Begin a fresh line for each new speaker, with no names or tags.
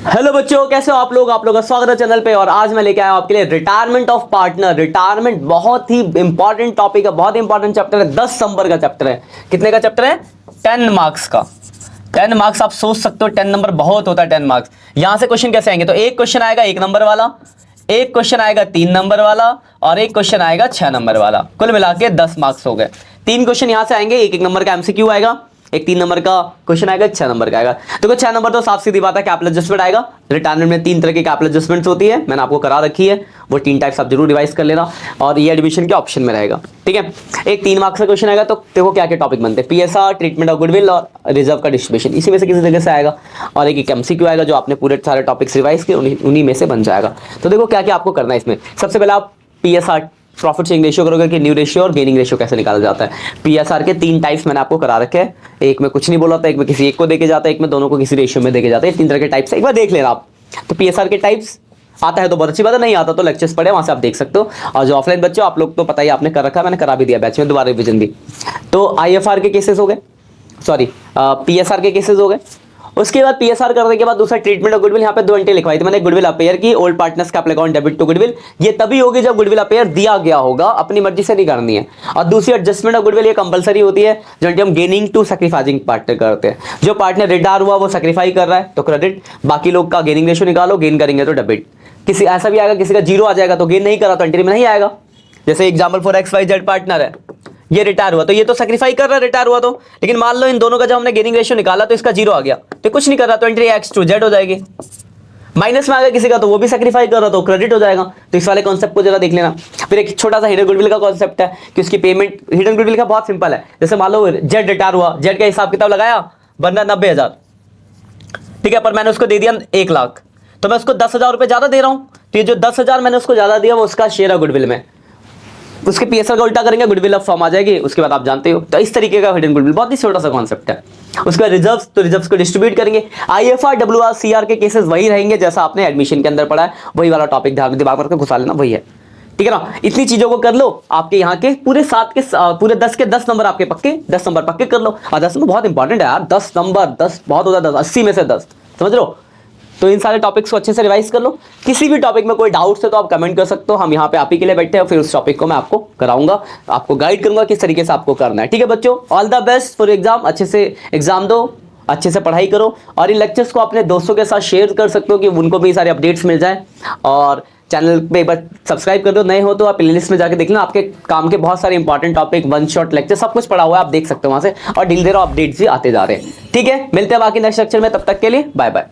Hello बच्चों, कैसे हो आप लोग का स्वागत है चैनल पे। और आज मैं लेके आया हूं आपके लिए रिटायरमेंट ऑफ पार्टनर। रिटायरमेंट बहुत ही इंपॉर्टेंट टॉपिक है, बहुत ही इंपॉर्टेंट चैप्टर है। 10 नंबर का चैप्टर है। कितने का चैप्टर है? 10 मार्क्स का। 10 मार्क्स। आप सोच सकते हो 10 नंबर बहुत होता है। 10 मार्क्स। यहां से क्वेश्चन कैसे आएंगे? तो एक क्वेश्चन आएगा 1 नंबर वाला, एक क्वेश्चन आएगा 3 नंबर वाला, और एक क्वेश्चन आएगा 6 नंबर वाला। कुल मिला के 10 मार्क्स हो गए। 3 क्वेश्चन यहां से आएंगे, एक नंबर का एमसीक्यू आएगा, एक 3 नंबर का क्वेश्चन आएगा, 6 नंबर का आएगा। तो 6 नंबर तो साफ सीधी बात है, कैपिटल एडजस्टमेंट आएगा। रिटायरमेंट में 3 तरह की कैपिटल एडजस्टमेंट्स होती है, मैंने आपको करा रखी है। वो 3 टाइप्स आप जरूर रिवाइज कर लेना, और ये एडमिशन के ऑप्शन में रहेगा। ठीक है, एक 3 मार्क्स का क्वेश्चन आएगा। तो देखो क्या क्या टॉपिक बनते हैं, पीएसआर, ट्रीटमेंट ऑफ गुडविल और रिजर्व का डिस्ट्रीब्यूशन, इसी में से किसी जगह से आएगा। और एक एमसीक्यू आएगा जो आपने पूरे सारे टॉपिक्स रिवाइज किए, उन्हीं में से बन जाएगा। तो देखो क्या क्या आपको करना है इसमें। सबसे पहले आप पीएसआर प्रॉफिट शेयरिंग रेशियो करोगे कि न्यू रेशियो और गेनिंग रेशियो कैसे निकाला जाता है। पीएसआर के 3 टाइप्स मैंने आपको करा रखे हैं। एक में कुछ नहीं बोला था, एक में किसी एक को देके जाता है, एक में दोनों को किसी रेशियो में देके जाता है। 3 तरह के टाइप्स है, एक बार देख लेना आप। तो पीएसआर के टाइप्स आता है तो बहुत अच्छी बात है, नहीं आता तो लेक्चर्स पढ़े, वहां से आप देख सकते हो। और जो ऑफलाइन बच्चे हो आप लोग तो पता ही, आपने कर रखा है, मैंने करा भी दिया बैच में, दोबारा रिवीजन भी। तो आईएफआर के केसेस हो गए, सॉरी पीएसआर के केसेस हो गए। उसके बाद पीएसआर करने के बाद दूसरा ट्रीटमेंट ऑफ गुडविल। यहाँ पे 2 एंट्री लिखवाई थी मैंने। गुडविल अपेयर की, old partners capital account debit to goodwill, ये तभी होगी जब गुडविल अपेयर दिया गया होगा, अपनी मर्जी से नहीं करनी है। और दूसरी एडजस्टमेंट ऑफ गुडविल, ये कंपलसरी होती है जो हम गेनिंग टू सैक्रिफाइसिंग पार्टनर करते हैं। जो पार्टनर रिटायर हुआ वो सैक्रिफाई कर रहा है तो क्रेडिट, बाकी लोग का गेनिंग रेशियो निकालो, गेन करेंगे तो डेबिट। किसी ऐसा भी आएगा किसी का 0 आ जाएगा तो गेन नहीं करा तो एंट्री में नहीं आएगा। जैसे एग्जाम्पल फॉर XYZ पार्टनर है, ये रिटायर हुआ तो ये तो सैक्रिफाई कर रहा है रिटायर हुआ तो, लेकिन मान लो इन दोनों का जब हमने गेनिंग रेशियो निकाला तो इसका 0 आ गया तो कुछ नहीं कर रहा तो एंट्री X to Z हो जाएगी। माइनस में आ गया किसी का तो वो भी सैक्रिफाई कर रहा तो क्रेडिट हो जाएगा। तो इस वाले कॉन्सेप्ट को जरा देख लेना। फिर एक छोटा सा हिडन गुडविल का कॉन्सेप्ट है कि उसकी पेमेंट, हिडन गुडविल का बहुत सिंपल है। जैसे मान लो जेड रिटायर हुआ, जेड का हिसाब किताब लगाया, बनना 90,000, ठीक है, पर मैंने उसको दे दिया 1 लाख, तो मैं उसको 10,000 रुपये ज्यादा दे रहा हूँ। तो ये जो 10,000 मैंने उसको ज्यादा दिया वो उसका शेयर है गुडविल में। उसके पीएसआर का उल्टा करेंगे, गुडविल ऑफ फॉर्म आ जाएगी, उसके बाद आप जानते हो। तो इस तरीके का हिडन गुडविल बहुत ही छोटा सा कॉन्सेप्ट है। उसके बाद रिजर्व्स, तो रिजर्व्स को डिस्ट्रीब्यूट करेंगे। आईएफआर, डब्ल्यूआर, सीआर के केसेस वही रहेंगे जैसा आपने एडमिशन के अंदर पढ़ा है, वही वाला टॉपिक ध्यान में दिमाग में घुसा लेना, वही है। ठीक है ना, इतनी चीजों को कर लो, आपके यहाँ के पूरे 7 के पूरे 10 के 10 नंबर आपके पक्के, 10 नंबर पक्के कर लो। और 10 नंबर बहुत इंपॉर्टेंट है यार, 10 नंबर, 10 बहुत होता है, 10 80 में से 10, समझ लो। तो इन सारे टॉपिक्स को अच्छे से रिवाइज कर लो। किसी भी टॉपिक में कोई डाउट्स है तो आप कमेंट कर सकते हो, हम यहाँ पे आप ही के लिए बैठे हैं। फिर उस टॉपिक को मैं आपको कराऊंगा, आपको गाइड करूंगा किस तरीके से आपको करना है। ठीक है बच्चों, all the best for exam. अच्छे से एग्जाम दो, अच्छे से पढ़ाई करो, और इन लेक्चर्स को अपने दोस्तों के साथ शेयर कर सकते हो कि उनको भी सारे अपडेट्स मिल जाए। और चैनल पे एक बार सब्सक्राइब कर दो, नए हो तो आप प्लेलिस्ट में जाके देख लेना, आपके काम के बहुत सारे इंपॉर्टेंट टॉपिक, 1 शॉट लेक्चर, सब कुछ पढ़ा हुआ है, आप देख सकते हो वहां से। और ढील दे रहो, अपडेट्स भी आते जा रहे हैं। ठीक है, मिलते हैं बाकी नेक्स्ट लेक्चर में, तब तक के लिए बाय बाय।